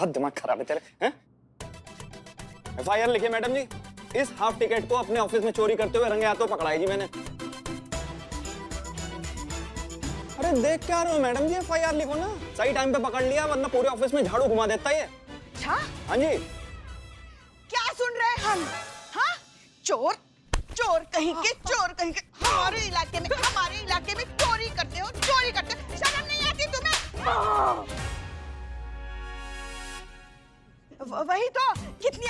बहुत दिमाग खराब है तेरे हैं? FIR लिखिए मैडम जी। इस हाफ टिकट को अपने ऑफिस में चोरी करते हुए रंगे हाथों पकड़ाई जी मैंने। अरे देख क्या रहे हो मैडम जी, FIR लिखो ना। सही टाइम पे पकड़ लिया, वरना पूरे ऑफिस में झाड़ू घुमा देता ये। अच्छा हाँ जी। क्या सुन रहे हैं हम? हाँ, चोर चोर कहीं के, चोर कहीं के। हमारे इलाके में चोरी करते हो, चोरी करते हो। शर्म नहीं आती तुम्हें? वही तो, कितनी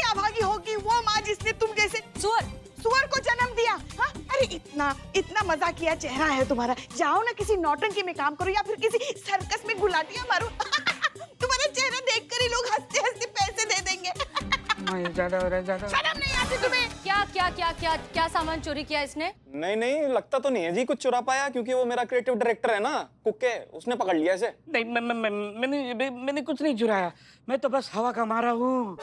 अभागी होगी वो माँ जिसने तुम जैसे सुअर को जन्म दिया। हाँ, अरे इतना मजाकिया चेहरा है तुम्हारा। जाओ ना किसी नौटंकी में काम करो या फिर किसी सर्कस में गुलाटियां मारो। तुम्हारा चेहरा देखकर ही लोग हंसते हंसते पैसे दे देंगे। ज्यादा हो रहा है, ज्यादा। शर्म नहीं आती तुम्हें? क्या सामान चोरी किया इसने? नहीं लगता तो नहीं है जी कुछ चुरा पाया, क्योंकि वो मेरा क्रिएटिव डायरेक्टर है ना कुक्के, उसने पकड़ लिया इसे। नहीं, मैंने कुछ नहीं चुराया। मैं तो बस हवा का मारा हूँ।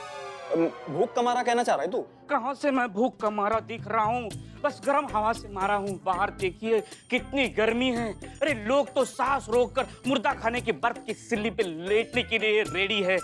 भूख का मारा कहना चाह रहा है तू? कहाँ से मैं भूख का मारा दिख रहा हूँ? बस गर्म हवा से मारा हूँ। बाहर देखिए कितनी गर्मी है। अरे लोग तो सांस रोककर मुर्दा खाने की बर्फ की सिल्ली पे लेटने के लिए रेडी है।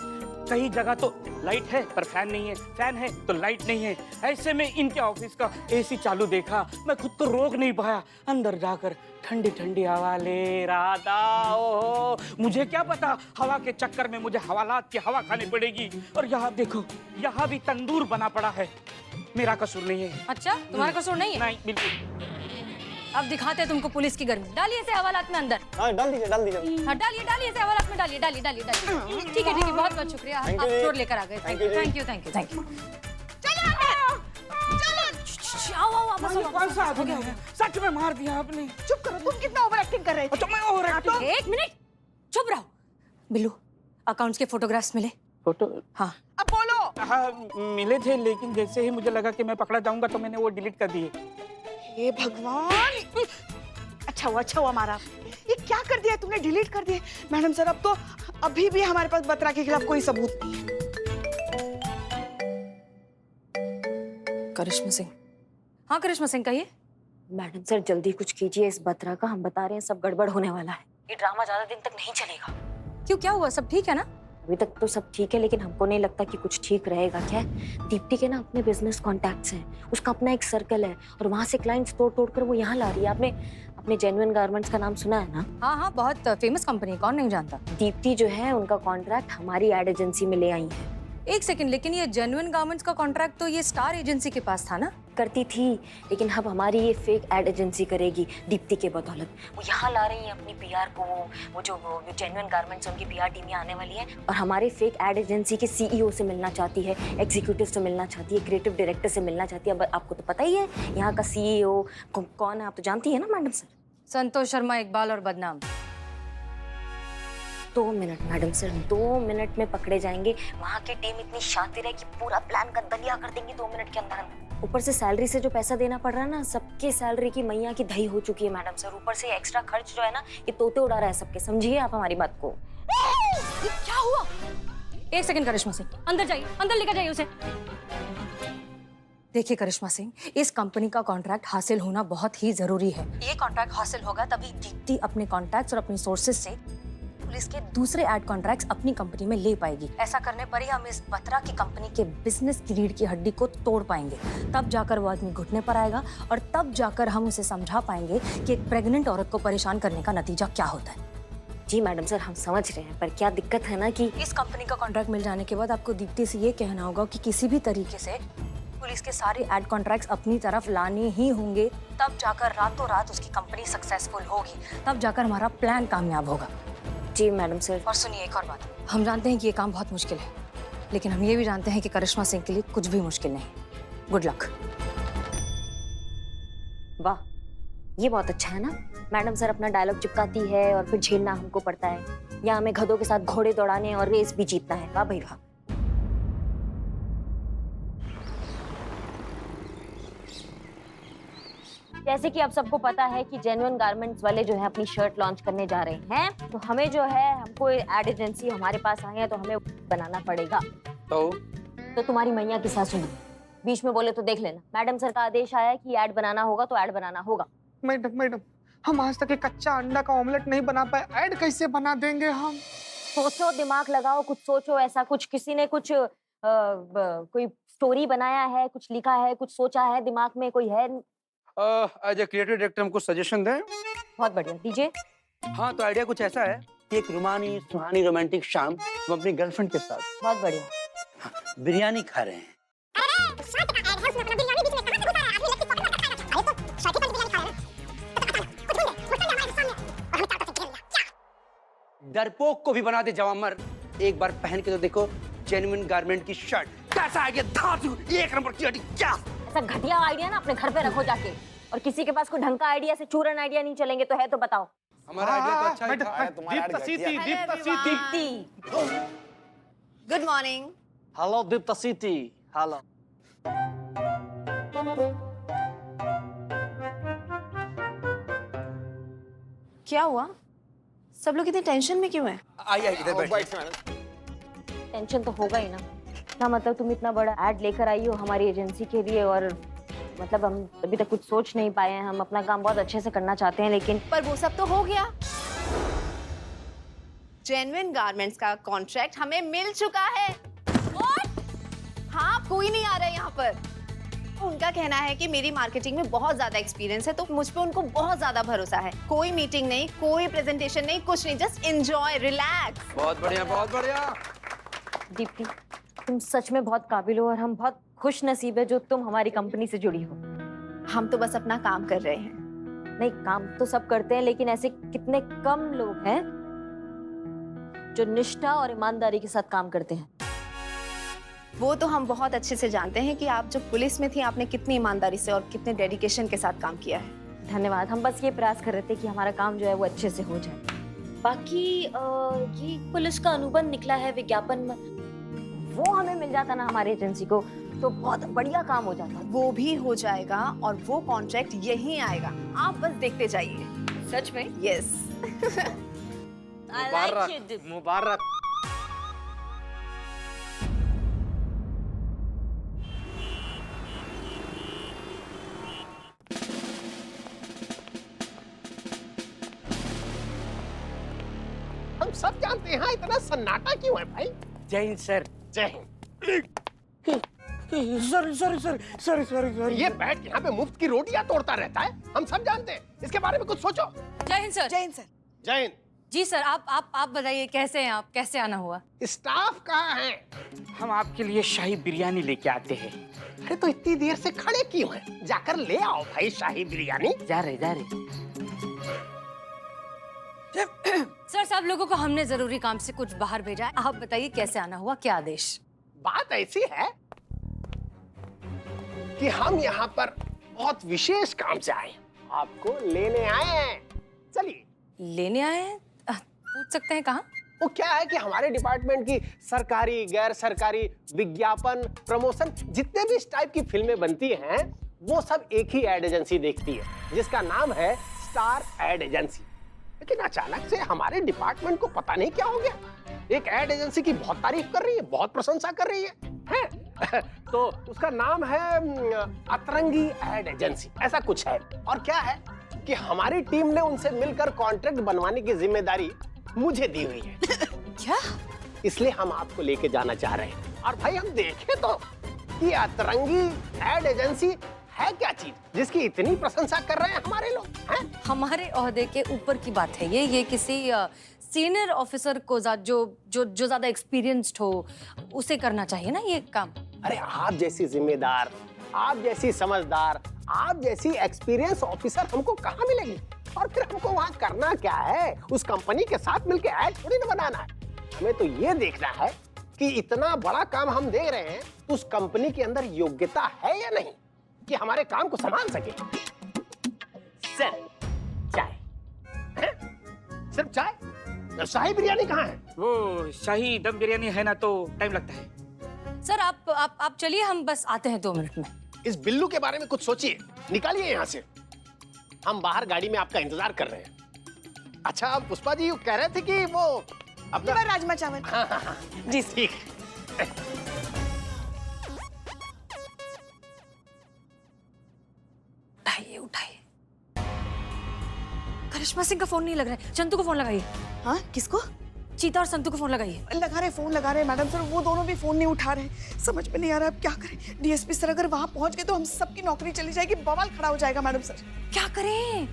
कई जगह तो लाइट है पर फैन नहीं है, फैन है तो लाइट नहीं है। ऐसे में इनके ऑफिस का AC चालू देखा, मैं खुद को रोक नहीं पाया। अंदर जाकर ठंडी ठंडी हवा ले रहा था। ओहो, मुझे क्या पता हवा के चक्कर में मुझे हवालात की हवा खानी पड़ेगी। और यहाँ देखो, यहाँ भी तंदूर बना पड़ा है। मेरा कसूर नहीं है। अच्छा, तुम्हारा कसूर नहीं है? नहीं, बिल्कुल। अब दिखाते हैं तुमको पुलिस की गर्मी। डालिए इसे हवालात में अंदर। हाँ डाल दीजिए। हाँ डालिए इसे हवालात में डालिए। ठीक है, बहुत शुक्रिया। आप चोर लेकर आ गए। Thank you. चलो, कौन सा आदमी है? सच में मार दिया आपने। चुप करो, तुम कितना ओवर एक्टिंग कर रहे थे? अच्छा, मैं ओवर एक्टिंग? एक मिनट चुप रहो। बिल्लू, अकाउंट्स के फोटोग्राफ्स मिले? फोटो? हाँ। अब बोलो। हाँ, मिले थे, लेकिन जैसे ही मुझे लगा कि मैं पकड़ा जाऊंगा तो मैंने वो डिलीट कर दिए। हे भगवान, अच्छा हुआ मारा। ये क्या कर दिया तुमने? डिलीट कर दिए? मैडम सर, अब तो अभी भी हमारे पास बत्रा के खिलाफ कोई सबूत नहीं है। करिश्मा सिंह। हाँ करिश्मा सिंह, कहिए। मैडम सर जल्दी कुछ कीजिए इस बत्रा का। हम बता रहे हैं सब गड़बड़ होने वाला है। ये ड्रामा ज्यादा दिन तक नहीं चलेगा। क्यों, क्या हुआ? सब ठीक है ना? अभी तक तो सब ठीक है, लेकिन हमको नहीं लगता कि कुछ ठीक रहेगा। क्या है, दीप्ति के ना अपने बिजनेस कॉन्टैक्ट्स हैं, उसका अपना एक सर्कल है और वहाँ से क्लाइंट्स तोड़ कर वो यहाँ ला रही है। आपने अपने जेन्युइन गारमेंट्स का नाम सुना है ना? हाँ, बहुत फेमस कंपनी है, कौन नहीं जानता। दीप्ति जो है उनका कॉन्ट्रैक्ट हमारी एड एजेंसी में ले आई है। एक सेकंड, लेकिन ये जेन्युइन गारमेंट्स का कॉन्ट्रैक्ट तो ये स्टार एजेंसी के पास था ना? करती थी, लेकिन अब हमारी ये फेक एड एजेंसी करेगी दीप्ति के बदौलत। वो यहाँ ला रही है अपनी PR को। वो जो जेन्युइन गारमेंट्स उनकी PR टीम यहाँ आने वाली है और हमारे फेक एड एजेंसी के CEO से मिलना चाहती है, एग्जीक्यूटिव से मिलना चाहती है, क्रिएटिव डायरेक्टर से मिलना चाहती है। अब आपको तो पता ही है यहाँ का CEO कौन है, आप तो जानती है ना मैडम सर? संतोष शर्मा, इकबाल और बदनाम। 2 मिनट मैडम सर, 2 मिनट में पकड़े जाएंगे। वहाँ की टीम इतनी शातिर है कि पूरा प्लान का दलिया कर देंगी 2 मिनट के अंदर। ऊपर से सैलरी से जो पैसा देना पड़ रहा है ना, सबके सैलरी की मैया की दही हो चुकी है मैडम सर। ऊपर से एक्स्ट्रा खर्च जो है ना, ये तोते उड़ा रहा है सबके। समझिए आप हमारी बात को। ये क्या हुआ? एक सेकंड करिश्मा सिंह, अंदर जाइए, अंदर लेकर जाइए उसे। देखिए करिश्मा सिंह, इस कंपनी का कॉन्ट्रैक्ट हासिल होना बहुत ही जरूरी है। ये कॉन्ट्रैक्ट हासिल होगा तभी दीप्ति अपने कॉन्टैक्ट्स और अपनी सोर्सेज से पुलिस के दूसरे एड कॉन्ट्रैक्ट्स अपनी कंपनी में ले पाएगी। ऐसा करने पर ही हम इस बत्रा की कंपनी के बिजनेस की रीढ़ की हड्डी को तोड़ पाएंगे। तब जाकर वो आदमी घुटने पर आएगा और तब जाकर हम उसे समझा पाएंगे कि एक प्रेग्नेंट औरत को परेशान करने का नतीजा क्या होता है। जी मैडम सर, हम समझ रहे हैं, पर क्या दिक्कत है ना कि इस कंपनी का कॉन्ट्रैक्ट मिल जाने के बाद आपको दीप्ति से ये कहना होगा कि किसी भी तरीके से पुलिस के सारे एड कॉन्ट्रैक्ट्स अपनी तरफ लाने ही होंगे। तब जाकर रातों रात उसकी कंपनी सक्सेसफुल होगी, तब जाकर हमारा प्लान कामयाब होगा। जी मैडम सर। और सुनिए एक और बात, हम जानते हैं कि ये काम बहुत मुश्किल है, लेकिन हम ये भी जानते हैं कि करिश्मा सिंह के लिए कुछ भी मुश्किल नहीं। Good luck. वाह, ये बहुत अच्छा है ना। मैडम सर अपना डायलॉग चिपकाती है और फिर झेलना हमको पड़ता है। या हमें गधों के साथ घोड़े दौड़ाने और रेस भी जीतना है। वाह भाई वाह। जैसे कि आप सबको पता है कि जेन्युइन गारमेंट्स वाले जो है अपनी शर्ट लॉन्च करने जा रहे हैं, तो हमें जो है, हमको एड एजेंसी हमारे पास आई है तो हमें बनाना पड़ेगा। तो तुम्हारी मैया की सासू बीच में बोले तो देख लेना। मैडम सर का आदेश आया है कि ऐड बनाना होगा तो ऐड बनाना होगा। मैडम, हम आज तक एक कच्चा अंडा का ऑमलेट नहीं बना पाए, ऐड कैसे बना देंगे हम? सोचो, दिमाग लगाओ, कुछ सोचो। ऐसा कुछ किसी ने कुछ कोई स्टोरी बनाया है, कुछ लिखा है, कुछ सोचा है, दिमाग में कोई है? एज ए क्रिएटिव डायरेक्टर हमको सजेशन दें। बहुत बढ़िया, दीजिए। हाँ, तो आइडिया कुछ ऐसा है कि एक रुमानी सुहानी रोमांटिक शाम हम अपनी गर्लफ्रेंड के साथ बहुत बढ़िया। बिरयानी खा रहे हैं। डरपोक को भी बना दे जवामर। एक बार पहन के तो देखो जेन्युइन गारमेंट की शर्ट। कैसा आइडिया? धातु एक नंबर की आइडिया। क्या ऐसा घटिया आइडिया ना अपने घर पे रखो जाके। और किसी के पास कोई ढंग का आइडिया से चूरन आइडिया नहीं चलेंगे तो है तो बताओ। हमारा आइडिया तो अच्छा ही था। Deepti. Good morning. Hello Dipta city. Hello. क्या हुआ? सब लोग इतने टेंशन में क्यों हैं? आइए इधर बैठिए। मैडम टेंशन तो होगा ही ना। ना मतलब तुम इतना बड़ा एड लेकर आई हो हमारी एजेंसी के लिए, और मतलब हम अभी तक कुछ सोच नहीं पाए हैं। हम अपना काम बहुत अच्छे से करना चाहते हैं, लेकिन पर वो सब तो हो गया। जेन्युइन गारमेंट्स का कॉन्ट्रैक्ट हमें मिल चुका है। और हाँ, कोई नहीं आ रहा है यहाँ पर। उनका कहना है कि मेरी मार्केटिंग में बहुत ज्यादा एक्सपीरियंस है, तो मुझ पे उनको बहुत ज्यादा भरोसा है। कोई मीटिंग नहीं, कोई प्रेजेंटेशन नहीं, कुछ नहीं, जस्ट एंजॉय, रिलैक्स। बहुत बढ़िया, बहुत बढ़िया। दीप्ति, तुम सच में बहुत काबिल हो और हम बहुत खुश नसीब है जो तुम हमारी कंपनी से जुड़ी हो। हम तो बस अपना काम कर रहे हैं। नहीं, काम तो सब करते हैं, लेकिन ऐसे कितने कम लोग हैं जो निष्ठा और ईमानदारी के साथ काम करते हैं। वो तो हम बहुत अच्छे से जानते हैं कि आप जब पुलिस में थी आपने कितनी ईमानदारी से और कितने डेडिकेशन के साथ काम किया है। धन्यवाद। हम बस ये प्रयास कर रहे थे कि हमारा काम जो है वो अच्छे से हो जाए। बाकी ये पुलिस का अनुबंध निकला है विज्ञापन में, वो हमें मिल जाता ना हमारी एजेंसी को तो बहुत बढ़िया काम हो जाता। वो भी हो जाएगा और वो कॉन्ट्रैक्ट यहीं आएगा। आप बस देखते जाइए। सच में? यस। मुबारक मुबारक। हम सब जानते हैं इतना सन्नाटा क्यों है भाई? जय हिंद सर। जय हिंद। सॉरी। ये बैठ यहाँ पे मुफ्त की रोटियां तोड़ता रहता है, हम सब जानते हैं। इसके बारे में कुछ सोचो। जय हिंद सर। जय हिंद सर। जय हिंद। जी सर, आप बताइए कैसे हैं आप? कैसे आना हुआ? स्टाफ कहाँ है? हम आपके लिए शाही बिरयानी लेके आते हैं। अरे तो इतनी देर से खड़े क्यों हैं? जाकर ले आओ भाई शाही बिरयानी। जा रहे। सर, सब लोगों को हमने जरूरी काम से कुछ बाहर भेजा है। आप बताइए कैसे आना हुआ, क्या आदेश? बात ऐसी है कि हम यहाँ पर बहुत विशेष काम से आए, आपको लेने आए हैं। चलिए। लेने आए हैं? पूछ सकते हैं कहाँ? वो क्या है कि हमारे डिपार्टमेंट की सरकारी, गैर सरकारी, विज्ञापन, प्रमोशन, जितने भी इस टाइप की फिल्में बनती हैं, वो सब एक ही एड एजेंसी देखती है, जिसका नाम है स्टार एड एजेंसी। लेकिन अचानक से हमारे डिपार्टमेंट को पता नहीं क्या हो गया, एक एड एजेंसी की बहुत तारीफ कर रही है, बहुत प्रशंसा कर रही है? तो उसका नाम है अतरंगी एड एजेंसी, ऐसा कुछ है। और क्या है कि हमारी टीम ने उनसे मिलकर कॉन्ट्रैक्ट बनवाने की जिम्मेदारी मुझे दी हुई है। क्या? इसलिए हम आपको लेके जाना चाह रहे हैं। और भाई हम देखें तो कि अतरंगी एड एजेंसी है क्या चीज जिसकी इतनी प्रशंसा कर रहे हैं हमारे लोग हैं? हमारे ओहदे के ऊपर की बात है ये किसी सीनियर ऑफिसर को जो ज्यादा एक्सपीरियंस्ड हो उसे करना चाहिए ना ये काम। अरे आप जैसी जिम्मेदार, आप जैसी समझदार, आप जैसी एक्सपीरियंस ऑफिसर हमको कहाँ मिलेगी? और फिर हमको वहाँ करना क्या है? उस कंपनी के साथ मिलके ऐड थोड़ी ना बनाना है। हमें तो ये देखना है कि इतना बड़ा काम हम दे रहे हैं, उस कंपनी के अंदर योग्यता है या नहीं कि हमारे काम को संभाल सके। सर, चाय है? सिर्फ चाय? शाही बिरयानी कहाँ है? वो शाही दम बिरयानी है ना, तो टाइम लगता है। सर आप चलिए, हम बस आते हैं 2 मिनट में। इस बिल्लू के बारे में कुछ सोचिए, निकालिए यहाँ से। हम बाहर गाड़ी में आपका इंतजार कर रहे हैं। अच्छा, पुष्पा जी कह रहे थे कि वो अपना राजमा चावल। हाँ, जी ठीक। उठाइए। करिश्मा सिंह का फोन नहीं लग रहा है, चंदू को फोन लगाइए। हाँ, किसको? चीता और संतू को फोन लगाइए। लगा रहे मैडम सर, वो दोनों भी फोन नहीं उठा रहे। समझ में नहीं आ रहा अब क्या करें। डीएसपी सर अगर वहां पहुंच गए तो हम सबकी नौकरी चली जाएगी, बवाल खड़ा हो जाएगा मैडम सर। क्या करें?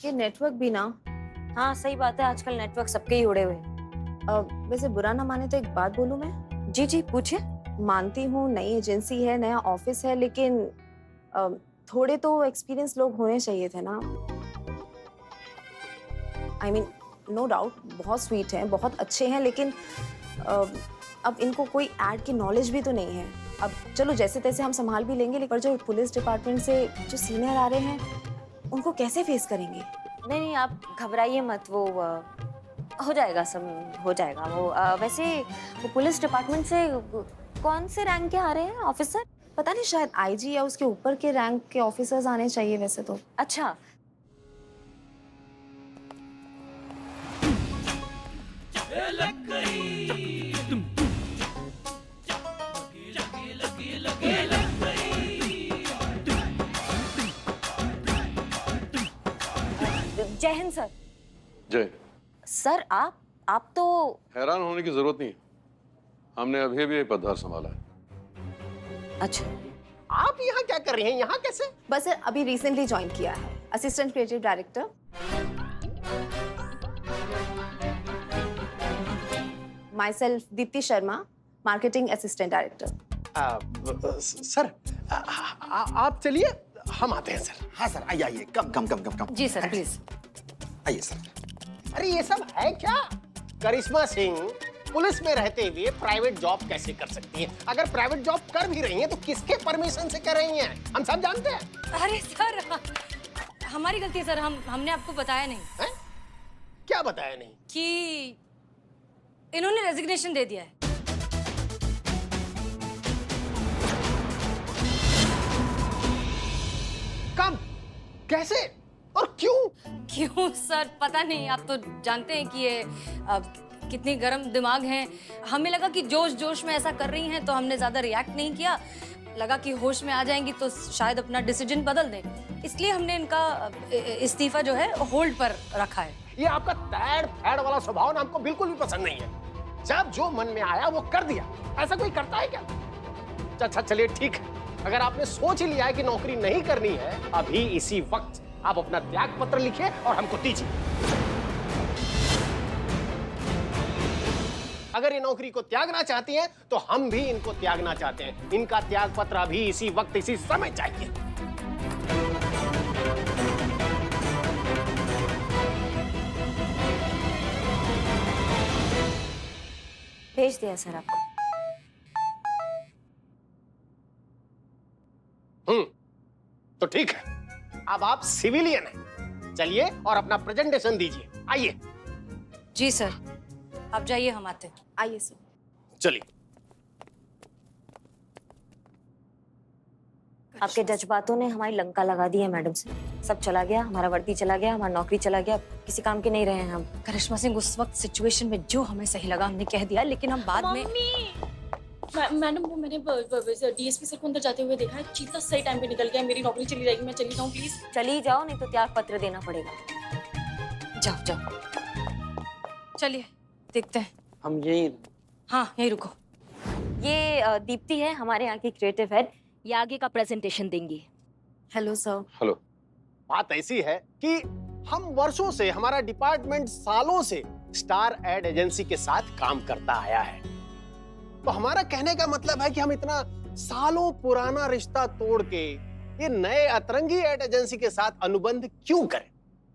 ये नेटवर्क भी ना। हाँ सही बात है, आजकल नेटवर्क सबके ही उड़े हुए हैं। वैसे बुरा ना माने तो एक बात बोलूं मैं? जी जी पूछिए। मानती हूँ नई एजेंसी है, नया ऑफिस है, लेकिन थोड़े तो एक्सपीरियंस लोग होने चाहिए थे ना। आई मीन नो डाउट बहुत स्वीट हैं, बहुत अच्छे हैं, लेकिन अब इनको कोई एड की नॉलेज भी तो नहीं है। अब चलो जैसे तैसे हम संभाल भी लेंगे, लेकिन जो पुलिस डिपार्टमेंट से जो सीनियर आ रहे हैं उनको कैसे फेस करेंगे? नहीं नहीं आप घबराइए मत, वो हो जाएगा, सब हो जाएगा। वो वैसे वो पुलिस डिपार्टमेंट से कौन से रैंक के आ रहे हैं ऑफिसर? पता नहीं, शायद आईजी या उसके ऊपर के रैंक के ऑफिसर्स आने चाहिए वैसे तो। अच्छा जय हिंद सर। जय। सर आप तो हैरान होने की जरूरत नहीं है, हमने अभी भी पदभार संभाला है। अच्छा आप यहाँ क्या कर रही हैं? यहाँ कैसे? बस सर अभी रिसेंटली ज्वाइन किया है, assistant creative director. My self Deepti Sharma, marketing assistant director. Sir आप चलिए, हम आते हैं सर। हाँ सर, आइए आइए, कम। जी सर प्लीज। आइए सर। अरे ये सब है क्या? करिश्मा सिंह पुलिस में रहते हुए प्राइवेट जॉब कैसे कर सकती हैं? अगर प्राइवेट जॉब कर भी रही हैं तो किसके परमिशन से कर रही हैं? हम सब जानते हैं। अरे सर हमारी गलती है सर, हमने आपको बताया नहीं। है? क्या बताया नहीं? कि इन्होंने रेजिग्नेशन दे दिया है। कब? कैसे? और क्यों सर पता नहीं, आप तो जानते हैं कि ये कितनी गर्म दिमाग हैं। हमें लगा कि जोश में ऐसा कर रही हैं तो हमने ज्यादा रिएक्ट नहीं किया। लगा कि होश में आ जाएंगी तो शायद अपना डिसीजन बदल दें, इसलिए हमने इनका इस्तीफा जो है होल्ड पर रखा है। ये आपका तैड़ फैड़ वाला स्वभाव ना हमको बिल्कुल भी पसंद नहीं है। जब जो मन में आया वो कर दिया। ऐसा कोई करता है क्या? अच्छा चलिए ठीक है, अगर आपने सोच ही लिया है कि नौकरी नहीं करनी है, अभी इसी वक्त आप अपना त्याग पत्र लिखिए और हमको दीजिए। अगर ये नौकरी को त्यागना चाहती हैं तो हम भी इनको त्यागना चाहते हैं। इनका त्याग पत्र अभी इसी वक्त इसी समय चाहिए। भेज दिया सर आपको। तो ठीक है, अब आप सिविलियन हैं। चलिए और अपना प्रेजेंटेशन दीजिए। आइए। जी सर, आप जाइए, हम आते हैं। आइए सर। चलिए। आपके जज्बातों ने हमारी लंका लगा दी है मैडम से। सब चला गया, हमारा वर्दी चला गया, हमारा नौकरी चला गया, किसी काम के नहीं रहे हैं हम। करिश्मा सिंह, उस वक्त सिचुएशन में जो हमें सही लगा हमने कह दिया, लेकिन हम बाद में मैडम वो मैंने डीएसपी सर को अंदर जाते हुए देखा है। चीता सही टाइम पे निकल गया, मेरी नौकरी चली जाएगी। मैं चली जाऊँ प्लीज? चली जाओ, नहीं तो त्याग पत्र देना पड़ेगा। जाओ। चलिए देखते हैं। हम यही। हाँ यही रुको। ये दीप्ति है, हमारे यहाँ की क्रिएटिव हेड। ये आगे का प्रेजेंटेशन देंगी। Hello sir. हेलो। बात ऐसी है कि हम वर्षों से, हमारा डिपार्टमेंट सालों से स्टार एड एजेंसी के साथ काम करता आया है। तो हमारा कहने का मतलब है कि हम इतना सालों पुराना रिश्ता तोड़ के ये नए अतरंगी एड एजेंसी के साथ अनुबंध क्यों करें?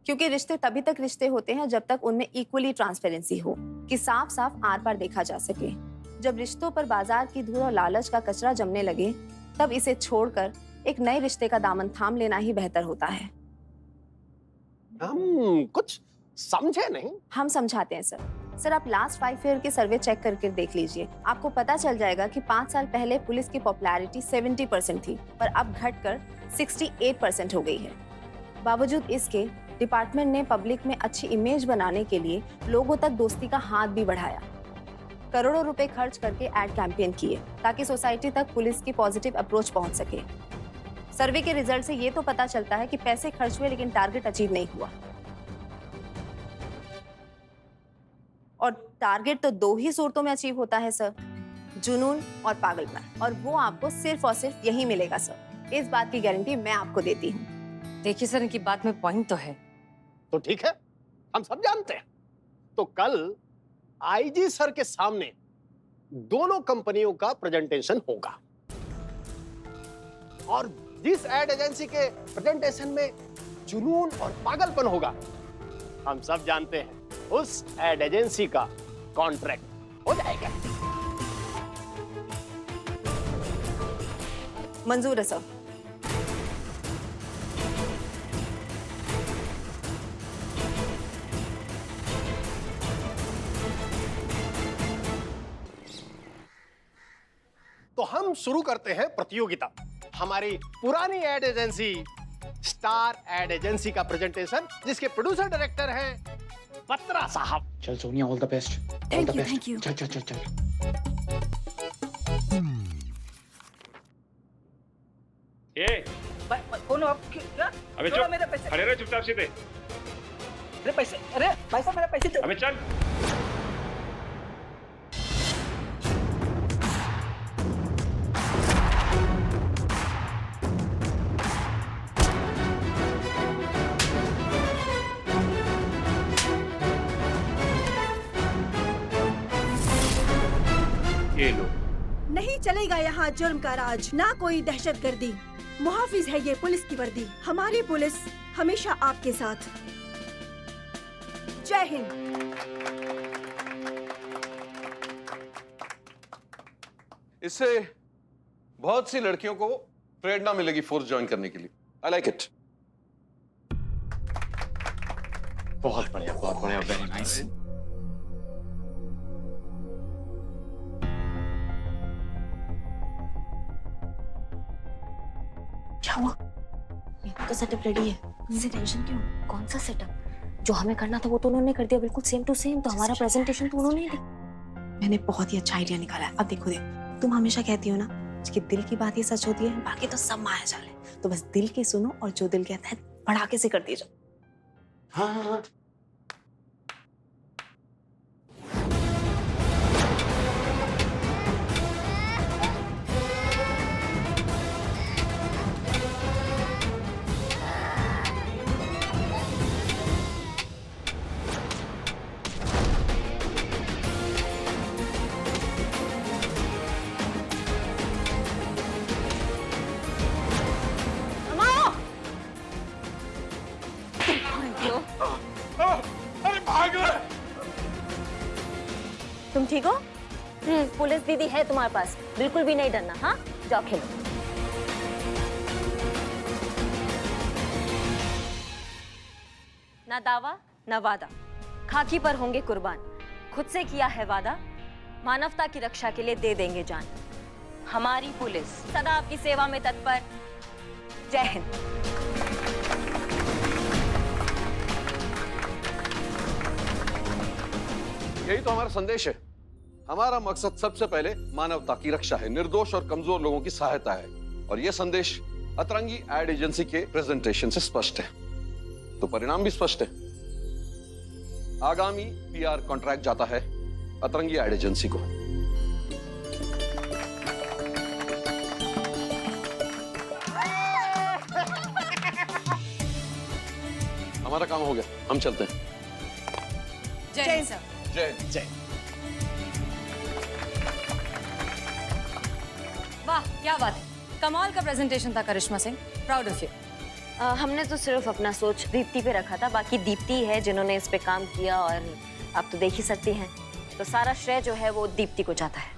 क्योंकि रिश्ते तभी तक रिश्ते होते हैं जब तक उनमें इक्वली ट्रांसपेरेंसी हो, कि साफ साफ आर पार देखा जा सके। जब रिश्तों पर बाजार की धूल और लालच का कचरा जमने लगे, तब इसे छोड़कर एक नए रिश्ते का दामन थाम लेना ही बेहतर होता है। हम कुछ समझे नहीं। हम समझाते हैं सर। सर आप लास्ट 5 ईयर के सर्वे चेक करके देख लीजिए, आपको पता चल जाएगा कि 5 साल पहले पुलिस की पॉपुलैरिटी 70% थी, पर अब घटकर 68% हो गई है। बावजूद इसके डिपार्टमेंट ने पब्लिक में अच्छी इमेज बनाने के लिए लोगों तक दोस्ती का हाथ भी बढ़ाया। करोड़ों रुपए खर्च करके एड कैंपेन किए ताकि सोसाइटी तक पुलिस की पॉजिटिव अप्रोच पहुंच सके। सर्वे के रिजल्ट से ये तो पता चलता है कि पैसे खर्च हुए लेकिन टारगेट अचीव नहीं हुआ। और टारगेट तो 2 ही सूरतों में अचीव होता है सर, जुनून और पागलपन, और वो आपको सिर्फ और सिर्फ यही मिलेगा सर। इस बात की गारंटी मैं आपको देती हूँ। देखिए सर, इनकी बात में पॉइंट तो है। तो ठीक है, हम सब जानते हैं। तो कल आईजी सर के सामने दोनों कंपनियों का प्रेजेंटेशन होगा, और जिस एड एजेंसी के प्रेजेंटेशन में जुनून और पागलपन होगा, हम सब जानते हैं उस एड एजेंसी का कॉन्ट्रैक्ट हो जाएगा। मंजूर है सर। तो हम शुरू करते हैं प्रतियोगिता। हमारी पुरानी ad agency star ad agency का प्रेजेंटेशन, जिसके प्रोड्यूसर डायरेक्टर हैं बत्रा साहब। चल Sonia, all the best. Thank you, thank you. चल चल चल चल। ये कौन हो आप? क्या? अबे छोड़ो चुप, मेरे पैसे। खड़े रहे चुपचाप सीधे। अरे पैसे, अरे भाई साहब मेरे पैसे दो। अबे चल। ये लो। नहीं चलेगा यहाँ जुर्म का राज, ना कोई दहशतगर्दी। मुहाफिज है ये पुलिस की वर्दी, हमारी पुलिस हमेशा आपके साथ। जय हिंद। इससे बहुत सी लड़कियों को प्रेरणा मिलेगी फोर्स ज्वाइन करने के लिए। I like it. बहुत बढ़िया, वेरी नाइस। क्या हुआ? मेरा तो सेटअप रेडी है, इससे टेंशन क्यों? कौन सा सेटअप? जो हमें करना था वो तो उन्होंने कर दिया, बिल्कुल सेम टू सेम। तो हमारा प्रेजेंटेशन तो उन्होंने ही दी। मैंने बहुत ही अच्छा आइडिया निकाला है। अब देखो तुम हमेशा कहती हो ना कि दिल की बात ही सच होती है, बाकी तो सब माया जाल है। तो बस दिल की सुनो और जो दिल कहता है भड़ाके से कर दिए जाओ। हाँ। तुम ठीक हो? पुलिस दीदी है तुम्हारे पास, बिल्कुल भी नहीं डरना। हाँ, जाओ खेलो। ना दावा ना वादा, खाकी पर होंगे कुर्बान। खुद से किया है वादा, मानवता की रक्षा के लिए दे देंगे जान। हमारी पुलिस सदा आपकी सेवा में तत्पर। जय हिंद। यही तो हमारा संदेश है। हमारा मकसद सबसे पहले मानवता की रक्षा है, निर्दोष और कमजोर लोगों की सहायता है। और यह संदेश अतरंगी एड एजेंसी के प्रेजेंटेशन से स्पष्ट है। तो परिणाम भी स्पष्ट है। आगामी पीआर कॉन्ट्रैक्ट जाता है अतरंगी एड एजेंसी को। हमारा काम हो गया, हम चलते हैं। जय हिंद सर। जय जय। वाह, क्या बात है, कमाल का प्रेजेंटेशन था करिश्मा सिंह, प्राउड ऑफ यू। हमने तो सिर्फ अपना सोच दीप्ति पे रखा था, बाकी दीप्ति है जिन्होंने इस पे काम किया, और आप तो देख ही सकती हैं। तो सारा श्रेय जो है वो दीप्ति को जाता है।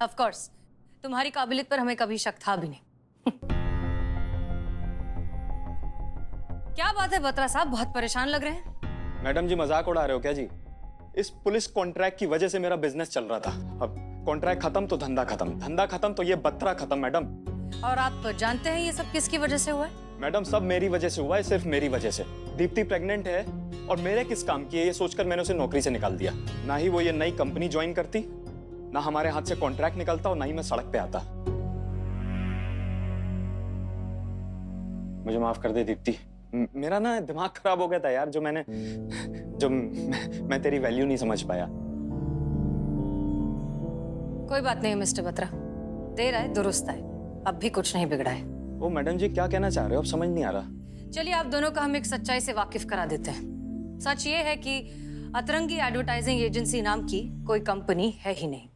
ऑफ कोर्स, तुम्हारी काबिलियत पर हमें कभी शक था भी नहीं। क्या बात है बत्रा साहब, बहुत परेशान लग रहे हैं। मैडम जी मजाक उड़ा रहे हो क्या जी? इस पुलिस कॉन्ट्रैक्ट की वजह से मेरा बिजनेस चल रहा था। अब कॉन्ट्रैक्ट खत्म तो धंधा खत्म, धंधा खत्म तो ये बत्रा खत्म मैडम। और आप जानते हैं ये सब किसकी वजह से हुआ है? मैडम सब मेरी वजह से हुआ है, सिर्फ मेरी वजह से। दीप्ति प्रेग्नेंट है और मेरे किस काम की है ये सोचकर मैंने उसे नौकरी से निकाल दिया। ना ही वो ये नई कंपनी ज्वाइन करती, ना हमारे हाथ से कॉन्ट्रैक्ट निकलता, और ना ही मैं सड़क पे आता। मुझे माफ कर दे दीप्ति। मेरा ना दिमाग खराब हो गया था यार, मैं तेरी वैल्यू नहीं समझ पाया। कोई बात नहीं मिस्टर बत्रा, देर है दुरुस्त है, अब भी कुछ नहीं बिगड़ा है। ओ मैडम जी क्या कहना चाह रहे हो, अब समझ नहीं आ रहा। चलिए आप दोनों का हम एक सच्चाई से वाकिफ करा देते हैं। सच ये है कि अतरंगी एडवर्टाइजिंग एजेंसी नाम की कोई कंपनी है ही नहीं।